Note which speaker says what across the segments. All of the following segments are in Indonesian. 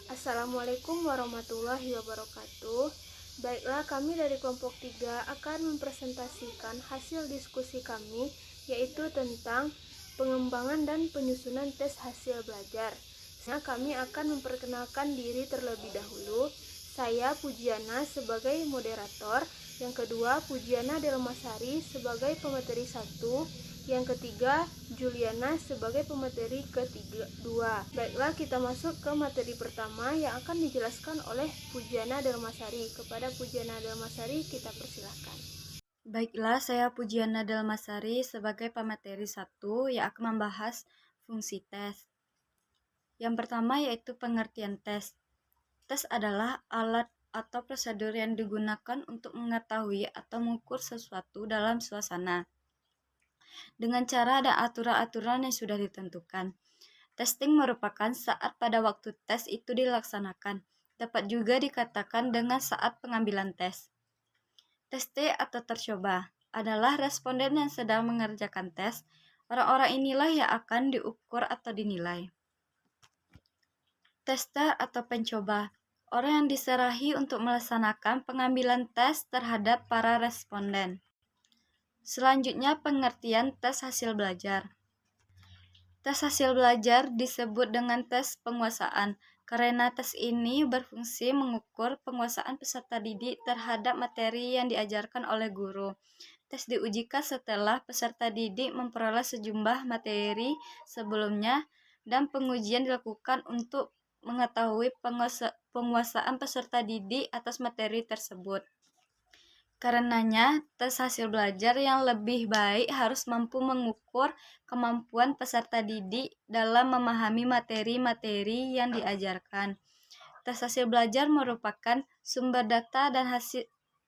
Speaker 1: Assalamualaikum warahmatullahi wabarakatuh. Baiklah, kami dari kelompok 3 akan mempresentasikan hasil diskusi kami, yaitu tentang pengembangan dan penyusunan tes hasil belajar. Kami akan memperkenalkan diri terlebih dahulu. Saya Pujiana sebagai moderator, yang kedua Pujiana Delmasari sebagai pemateri 1, yang ketiga Juliana sebagai pemateri kedua. Baiklah, kita masuk ke materi pertama yang akan dijelaskan oleh Pujiana Delmasari. Kepada Pujiana Delmasari kita persilahkan.
Speaker 2: Baiklah, saya Pujiana Delmasari sebagai pemateri 1 yang akan membahas fungsi tes. Yang pertama yaitu pengertian tes. Tes adalah alat atau prosedur yang digunakan untuk mengetahui atau mengukur sesuatu dalam suasana dengan cara dan aturan-aturan yang sudah ditentukan. Testing merupakan saat pada waktu tes itu dilaksanakan. Dapat juga dikatakan dengan saat pengambilan tes. Teste atau tercoba adalah responden yang sedang mengerjakan tes. Orang-orang inilah yang akan diukur atau dinilai. Tester atau pencoba, orang yang diserahi untuk melaksanakan pengambilan tes terhadap para responden. Selanjutnya, pengertian tes hasil belajar. Tes hasil belajar disebut dengan tes penguasaan karena tes ini berfungsi mengukur penguasaan peserta didik terhadap materi yang diajarkan oleh guru. Tes diujikan setelah peserta didik memperoleh sejumlah materi sebelumnya dan pengujian dilakukan untuk mengetahui penguasaan peserta didik atas materi tersebut. Karenanya, tes hasil belajar yang lebih baik harus mampu mengukur kemampuan peserta didik dalam memahami materi-materi yang diajarkan. Tes hasil belajar merupakan sumber data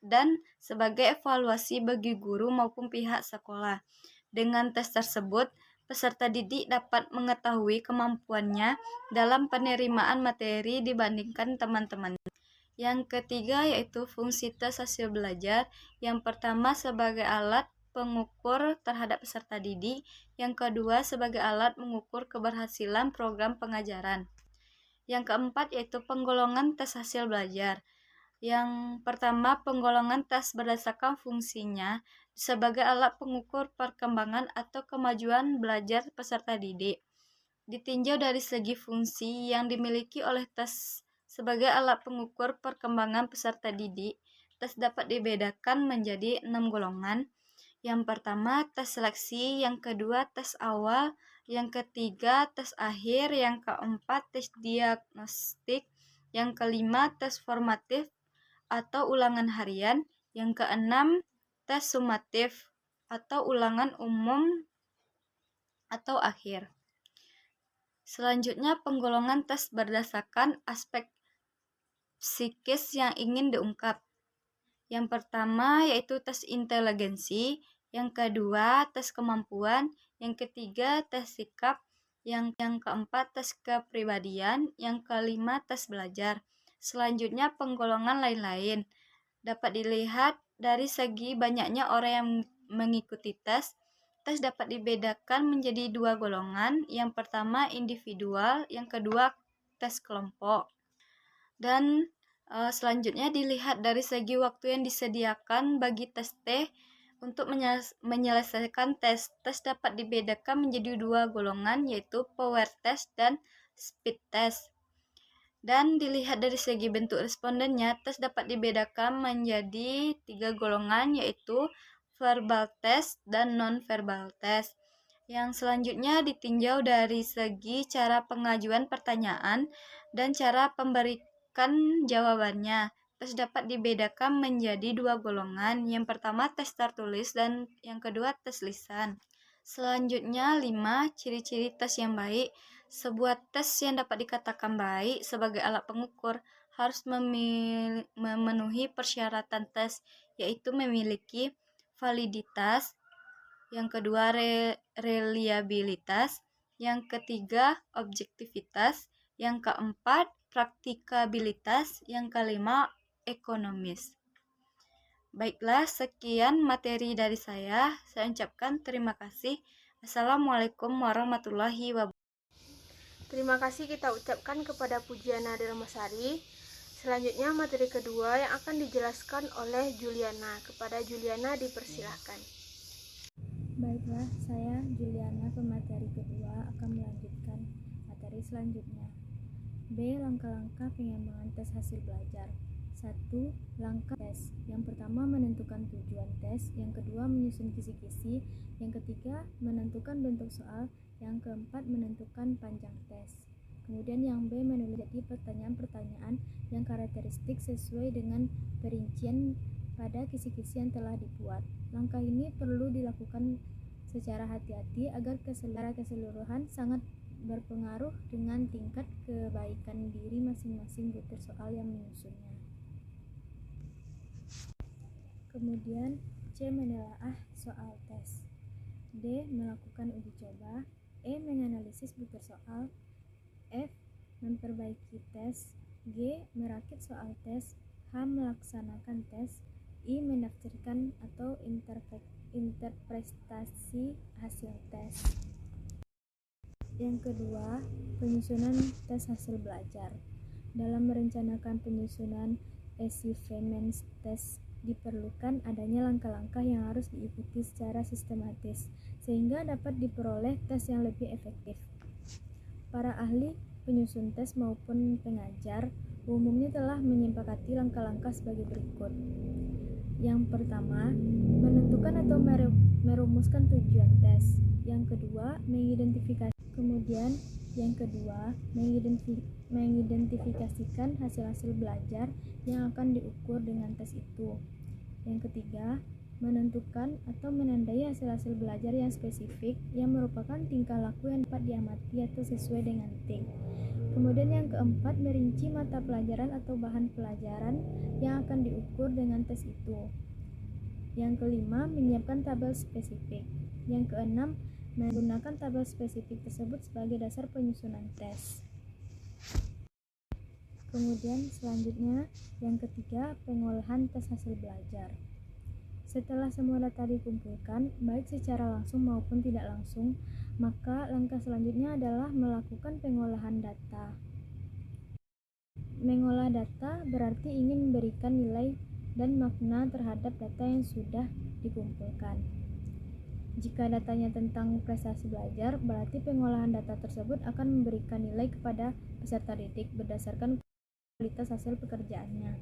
Speaker 2: dan sebagai evaluasi bagi guru maupun pihak sekolah. Dengan tes tersebut, peserta didik dapat mengetahui kemampuannya dalam penerimaan materi dibandingkan teman-teman. Yang ketiga yaitu fungsi tes hasil belajar. Yang pertama sebagai alat pengukur terhadap peserta didik, yang kedua sebagai alat mengukur keberhasilan program pengajaran. Yang keempat yaitu penggolongan tes hasil belajar. Yang pertama, penggolongan tes berdasarkan fungsinya sebagai alat pengukur perkembangan atau kemajuan belajar peserta didik. Ditinjau dari segi fungsi yang dimiliki oleh tes sebagai alat pengukur perkembangan peserta didik, tes dapat dibedakan menjadi 6 golongan. Yang pertama, tes seleksi, yang kedua, tes awal, yang ketiga, tes akhir, yang keempat, tes diagnostik, yang kelima, tes formatif atau ulangan harian, yang keenam, tes sumatif atau ulangan umum atau akhir. Selanjutnya, penggolongan tes berdasarkan aspek psikis yang ingin diungkap. Yang pertama yaitu tes inteligensi, yang kedua tes kemampuan, yang ketiga tes sikap, yang keempat tes kepribadian, yang kelima tes belajar. Selanjutnya penggolongan lain-lain. Dapat dilihat dari segi banyaknya orang yang mengikuti tes. Tes dapat dibedakan menjadi 2 golongan. Yang pertama individual, yang kedua tes kelompok. Dan selanjutnya dilihat dari segi waktu yang disediakan bagi tes T untuk menyelesaikan tes. Tes dapat dibedakan menjadi 2 golongan, yaitu power test dan speed test. Dan dilihat dari segi bentuk respondennya, tes dapat dibedakan menjadi 3 golongan, yaitu verbal test dan non-verbal test. Yang selanjutnya ditinjau dari segi cara pengajuan pertanyaan dan cara pemberikan jawabannya. Tes dapat dibedakan menjadi 2 golongan. Yang pertama tes tertulis dan yang kedua tes lisan. Selanjutnya 5 ciri-ciri tes yang baik. Sebuah tes yang dapat dikatakan baik sebagai alat pengukur harus memenuhi persyaratan tes, yaitu memiliki validitas, yang kedua reliabilitas, yang ketiga objektivitas, yang keempat praktikabilitas, yang kelima ekonomis. Baiklah, sekian materi dari saya. Saya ucapkan terima kasih. Assalamualaikum warahmatullahi wabarakatuh.
Speaker 1: Terima kasih kita ucapkan kepada Pujiana Dermasari. Selanjutnya materi kedua yang akan dijelaskan oleh Juliana. Kepada Juliana dipersilahkan.
Speaker 3: Baiklah, saya Juliana pemateri kedua akan melanjutkan materi selanjutnya. B. Langkah-langkah pengembangan tes hasil belajar. 1. Langkah tes. Yang pertama menentukan tujuan tes, yang kedua menyusun kisi-kisi, yang ketiga menentukan bentuk soal, yang keempat menentukan panjang tes. Kemudian yang B menulis pertanyaan-pertanyaan yang karakteristik sesuai dengan perincian pada kisi-kisi yang telah dibuat. Langkah ini perlu dilakukan secara hati-hati agar secara keseluruhan sangat berpengaruh dengan tingkat kebaikan diri masing-masing butir soal yang menyusunnya. Kemudian C menelaah soal tes, D melakukan uji coba, E menganalisis butir soal, F memperbaiki tes, G merakit soal tes, H melaksanakan tes, I menafsirkan atau interpretasi hasil tes. Yang kedua, penyusunan tes hasil belajar. Dalam merencanakan penyusunan assignment tes diperlukan adanya langkah-langkah yang harus diikuti secara sistematis sehingga dapat diperoleh tes yang lebih efektif. Para ahli penyusun tes maupun pengajar umumnya telah menyepakati langkah-langkah sebagai berikut. Yang pertama, menentukan atau merumuskan tujuan tes. Yang kedua, mengidentifikasi. Kemudian, yang kedua, mengidentifikasikan hasil-hasil belajar yang akan diukur dengan tes itu. Yang ketiga, menentukan atau menandai hasil-hasil belajar yang spesifik yang merupakan tingkah laku yang dapat diamati atau sesuai dengan TIC. Kemudian yang keempat, merinci mata pelajaran atau bahan pelajaran yang akan diukur dengan tes itu. Yang kelima, menyiapkan tabel spesifik. Yang keenam, menggunakan tabel spesifik tersebut sebagai dasar penyusunan tes. Kemudian selanjutnya, yang ketiga, pengolahan tes hasil belajar. Setelah semua data dikumpulkan, baik secara langsung maupun tidak langsung, maka langkah selanjutnya adalah melakukan pengolahan data. Mengolah data berarti ingin memberikan nilai dan makna terhadap data yang sudah dikumpulkan. Jika datanya tentang prestasi belajar, berarti pengolahan data tersebut akan memberikan nilai kepada peserta didik berdasarkan kualitas hasil pekerjaannya.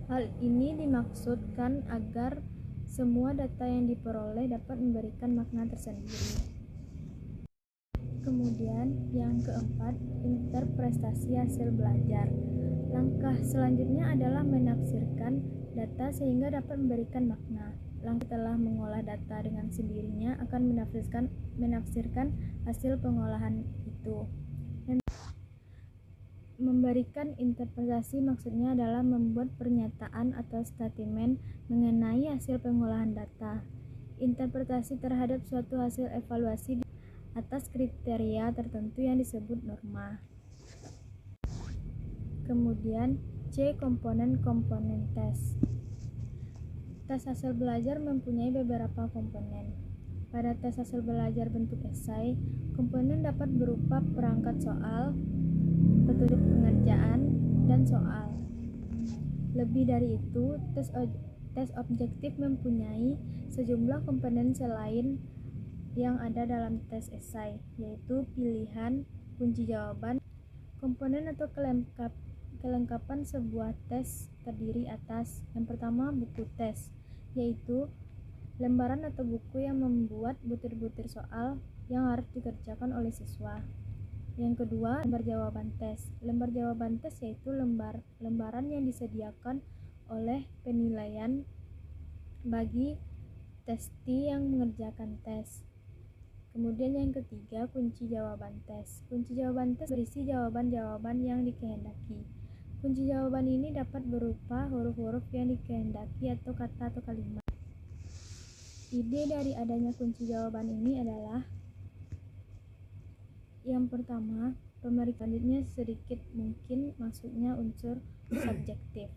Speaker 3: Hal ini dimaksudkan agar semua data yang diperoleh dapat memberikan makna tersendiri. Kemudian yang keempat, interpretasi hasil belajar. Langkah selanjutnya adalah menafsirkan data sehingga dapat memberikan makna. Langkah setelah mengolah data dengan sendirinya akan menafsirkan hasil pengolahan itu. Memberikan interpretasi maksudnya adalah membuat pernyataan atau statement mengenai hasil pengolahan data. Interpretasi terhadap suatu hasil evaluasi atas kriteria tertentu yang disebut norma. Kemudian C. Komponen-komponen tes. Tes hasil belajar mempunyai beberapa komponen. Pada tes hasil belajar bentuk esai, komponen dapat berupa perangkat soal, petunjuk pengerjaan, dan soal. Lebih dari itu, tes objektif mempunyai sejumlah komponen selain yang ada dalam tes esai, yaitu pilihan, kunci jawaban. Komponen atau kelengkapan sebuah tes terdiri atas yang pertama, buku tes, yaitu lembaran atau buku yang membuat butir-butir soal yang harus dikerjakan oleh siswa. Yang kedua, lembar jawaban tes. Lembar jawaban tes yaitu lembaran yang disediakan oleh penilaian bagi testi yang mengerjakan tes. Kemudian yang ketiga, kunci jawaban tes. Kunci jawaban tes berisi jawaban-jawaban yang dikehendaki. Kunci jawaban ini dapat berupa huruf-huruf yang dikehendaki atau kata atau kalimat. Ide dari adanya kunci jawaban ini adalah yang pertama, selanjutnya sedikit mungkin masuknya unsur subjektif.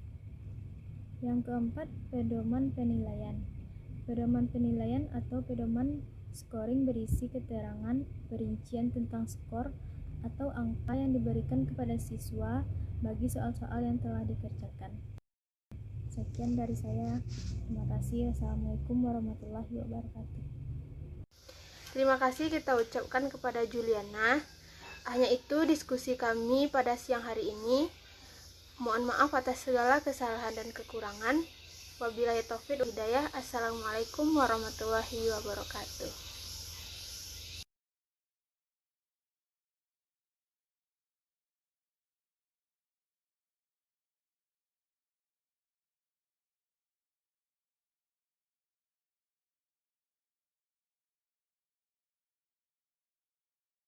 Speaker 3: Yang keempat, pedoman penilaian. Pedoman penilaian atau pedoman scoring berisi keterangan perincian tentang skor atau angka yang diberikan kepada siswa bagi soal-soal yang telah dikerjakan. Sekian dari saya. Terima kasih. Assalamualaikum warahmatullahi wabarakatuh.
Speaker 1: Terima kasih kita ucapkan kepada Juliana. Hanya itu diskusi kami pada siang hari ini. Mohon maaf atas segala kesalahan dan kekurangan. Wabillahi taufiq wal hidayah. Assalamualaikum warahmatullahi wabarakatuh.